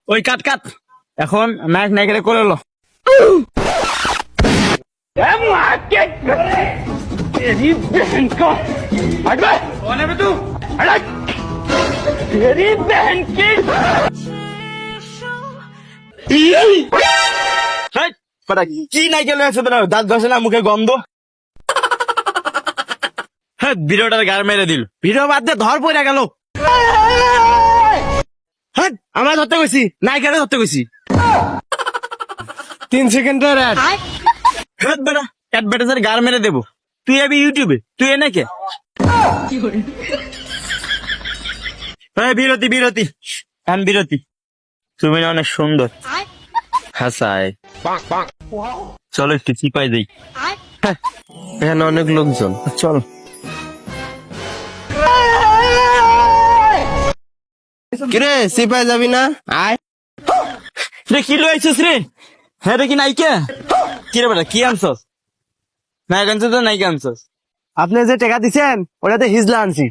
ওই কাট কাট এখন নায়ক নায়িকারে করে লো কি নায়িকা লয়েছে তোরা দাঁত ঘষে না মুখে গন্ধ হ্যাঁ ভিডিওটার গার মেরে দিল ভিডিও বাদ দিয়ে ধর পড়ে গেল হ্যাঁ আমরা ধরতে গেছি নায়িকারে ধরতে গেছি 3 সেকেন্ডের অ্যাড। হ্যাঁ বেটা অ্যাডভার্টাইজার গার মেরে দেবো তুই এবি ইউটিউবে তুই এনে কে হ্যাঁ বিরতি বিরতি হ্যাঁ বিরতি তুমি না অনেক সুন্দর হাসায় চলো একটু চিপাই দেই এখানে অনেক লোকজন। চল কিরে সিপাই যাবি না? আয়। রে কি লইছিস রে হ্যাঁ রে কি নাইকা কি রে বেটা কি আনছস নায়ক আনছস তো নায়িকা আনছস আপনি যে টাকা দিছেন ওটাতে হিজলা আনছি।